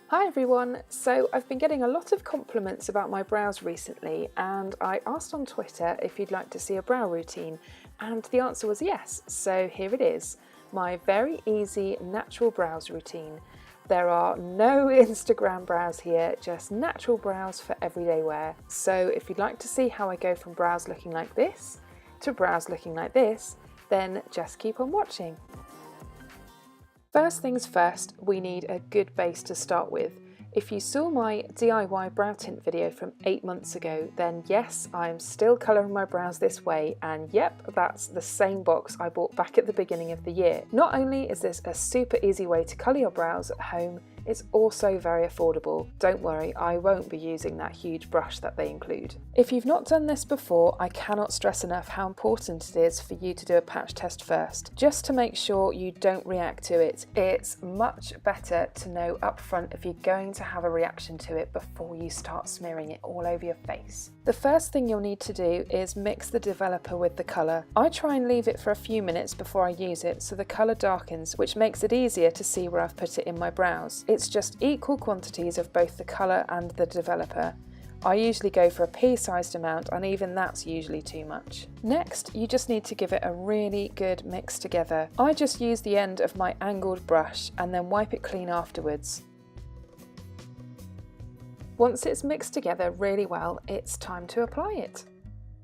Hi everyone! So I've been getting a lot of compliments about my brows recently, and I asked on Twitter if you'd like to see a brow routine, and the answer was yes, so here it is, my very easy natural brows routine. There are no Instagram brows here, just natural brows for everyday wear. So if you'd like to see how I go from brows looking like this to brows looking like this, then just keep on watching. First things first, we need a good base to start with. If you saw my DIY brow tint video from 8 months ago, then yes, I'm still colouring my brows this way, and yep, that's the same box I bought back at the beginning of the year. Not only is this a super easy way to colour your brows at home, it's also very affordable. Don't worry, I won't be using that huge brush that they include. If you've not done this before, I cannot stress enough how important it is for you to do a patch test first, just to make sure you don't react to it. It's much better to know up front if you're going to have a reaction to it before you start smearing it all over your face. The first thing you'll need to do is mix the developer with the colour. I try and leave it for a few minutes before I use it so the colour darkens, which makes it easier to see where I've put it in my brows. It's just equal quantities of both the colour and the developer. I usually go for a pea-sized amount, and even that's usually too much. Next, you just need to give it a really good mix together. I just use the end of my angled brush and then wipe it clean afterwards. Once it's mixed together really well, it's time to apply it.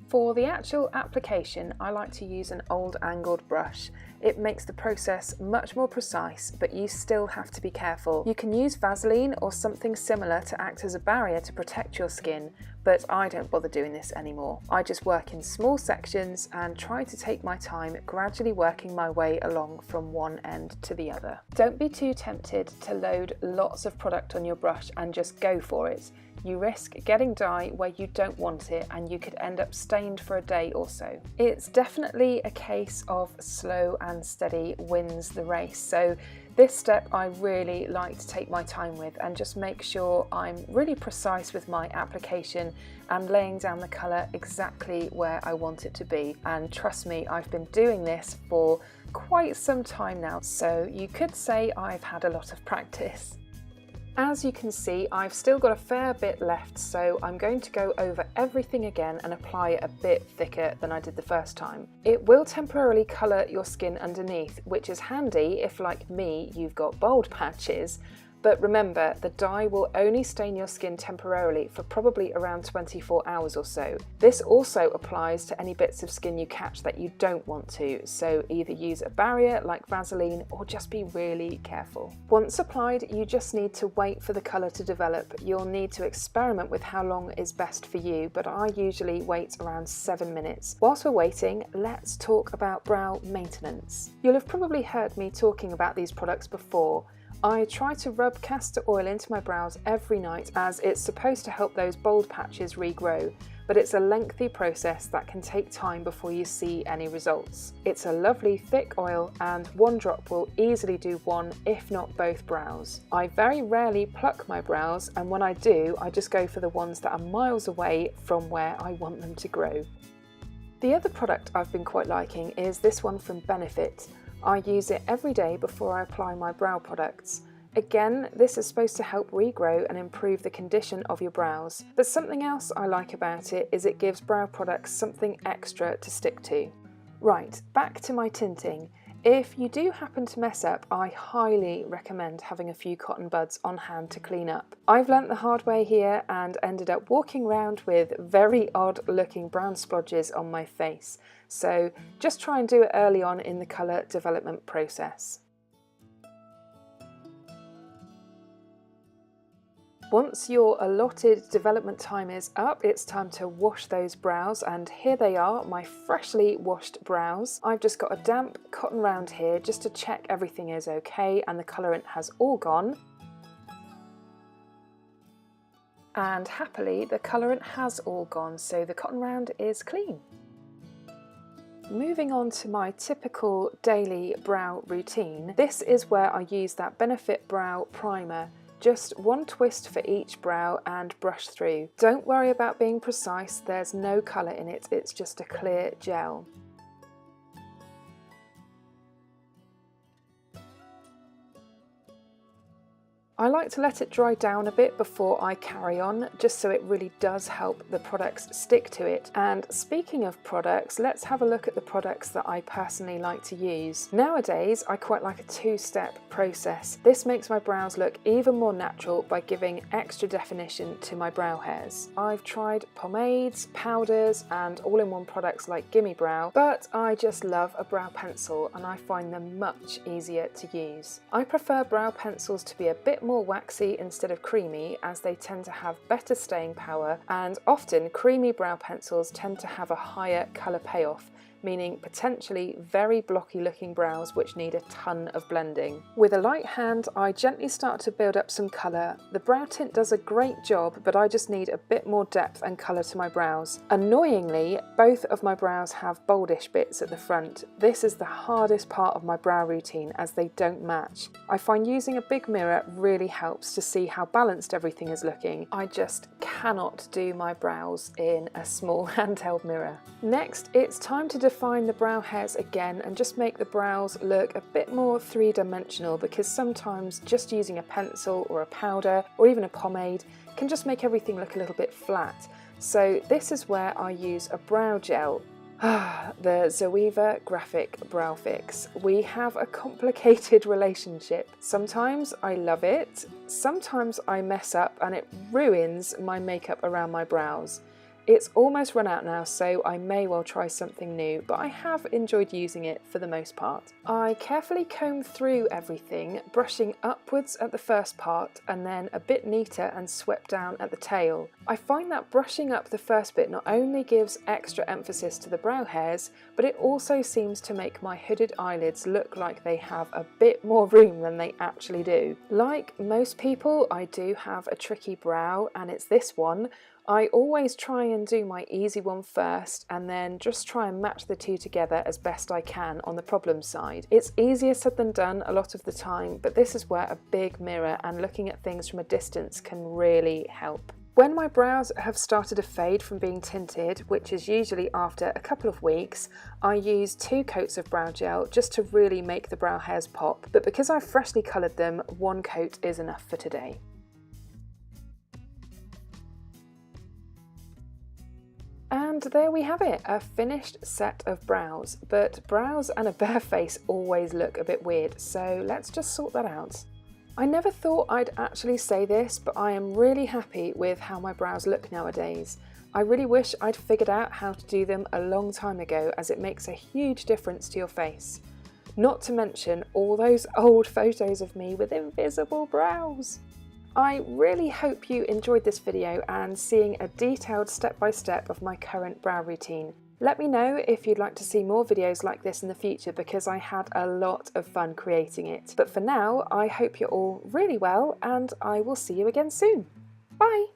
For the actual application, I like to use an old angled brush. It makes the process much more precise, but you still have to be careful. You can use Vaseline or something similar to act as a barrier to protect your skin, but I don't bother doing this anymore. I just work in small sections and try to take my time, gradually working my way along from one end to the other. Don't be too tempted to load lots of product on your brush and just go for it. You risk getting dye where you don't want it, and you could end up stained for a day or so. It's definitely a case of slow and steady wins the race, so this step I really like to take my time with and just make sure I'm really precise with my application and laying down the colour exactly where I want it to be. And trust me, I've been doing this for quite some time now, so you could say I've had a lot of practice. As you can see, I've still got a fair bit left, so I'm going to go over everything again and apply it a bit thicker than I did the first time. It will temporarily colour your skin underneath, which is handy if, like me, you've got bald patches. But remember, the dye will only stain your skin temporarily for probably around 24 hours or so. This also applies to any bits of skin you catch that you don't want to, so either use a barrier like Vaseline or just be really careful. Once applied, you just need to wait for the colour to develop. You'll need to experiment with how long is best for you, but I usually wait around 7 minutes. Whilst we're waiting, let's talk about brow maintenance. You'll have probably heard me talking about these products before. I try to rub castor oil into my brows every night, as it's supposed to help those bald patches regrow, but it's a lengthy process that can take time before you see any results. It's a lovely thick oil, and one drop will easily do one, if not both brows. I very rarely pluck my brows, and when I do, I just go for the ones that are miles away from where I want them to grow. The other product I've been quite liking is this one from Benefit. I use it every day before I apply my brow products. Again, this is supposed to help regrow and improve the condition of your brows. But something else I like about it is it gives brow products something extra to stick to. Right, back to my tinting. If you do happen to mess up, I highly recommend having a few cotton buds on hand to clean up. I've learnt the hard way here and ended up walking around with very odd looking brown splodges on my face. So just try and do it early on in the colour development process. Once your allotted development time is up, it's time to wash those brows, and here they are, my freshly washed brows. I've just got a damp cotton round here just to check everything is okay and the colourant has all gone. And happily, the colourant has all gone, so the cotton round is clean. Moving on to my typical daily brow routine, this is where I use that Benefit Brow Primer. Just one twist for each brow and brush through. Don't worry about being precise, there's no colour in it, it's just a clear gel. I like to let it dry down a bit before I carry on, just so it really does help the products stick to it. And speaking of products, let's have a look at the products that I personally like to use. Nowadays, I quite like a two-step process. This makes my brows look even more natural by giving extra definition to my brow hairs. I've tried pomades, powders, and all-in-one products like Gimme Brow, but I just love a brow pencil and I find them much easier to use. I prefer brow pencils to be a bit more waxy instead of creamy, as they tend to have better staying power, and often creamy brow pencils tend to have a higher colour payoff, meaning potentially very blocky looking brows which need a ton of blending. With a light hand, I gently start to build up some colour. The brow tint does a great job, but I just need a bit more depth and colour to my brows. Annoyingly, both of my brows have boldish bits at the front. This is the hardest part of my brow routine as they don't match. I find using a big mirror really helps to see how balanced everything is looking. I just cannot do my brows in a small handheld mirror. Next, it's time to define the brow hairs again and just make the brows look a bit more three-dimensional, because sometimes just using a pencil or a powder or even a pomade can just make everything look a little bit flat. So this is where I use a brow gel. The Zoeva Graphic Brow Fix. We have a complicated relationship. Sometimes I love it, sometimes I mess up and it ruins my makeup around my brows. It's almost run out now, so I may well try something new, but I have enjoyed using it for the most part. I carefully comb through everything, brushing upwards at the first part and then a bit neater and swept down at the tail. I find that brushing up the first bit not only gives extra emphasis to the brow hairs, but it also seems to make my hooded eyelids look like they have a bit more room than they actually do. Like most people, I do have a tricky brow, and it's this one. I always try and do my easy one first and then just try and match the two together as best I can on the problem side. It's easier said than done a lot of the time, but this is where a big mirror and looking at things from a distance can really help. When my brows have started to fade from being tinted, which is usually after a couple of weeks, I use 2 coats of brow gel just to really make the brow hairs pop, but because I've freshly coloured them, 1 coat is enough for today. And there we have it, a finished set of brows. But brows and a bare face always look a bit weird, so let's just sort that out. I never thought I'd actually say this, but I am really happy with how my brows look nowadays. I really wish I'd figured out how to do them a long time ago, as it makes a huge difference to your face. Not to mention all those old photos of me with invisible brows. I really hope you enjoyed this video and seeing a detailed step-by-step of my current brow routine. Let me know if you'd like to see more videos like this in the future, because I had a lot of fun creating it. But for now, I hope you're all really well and I will see you again soon. Bye!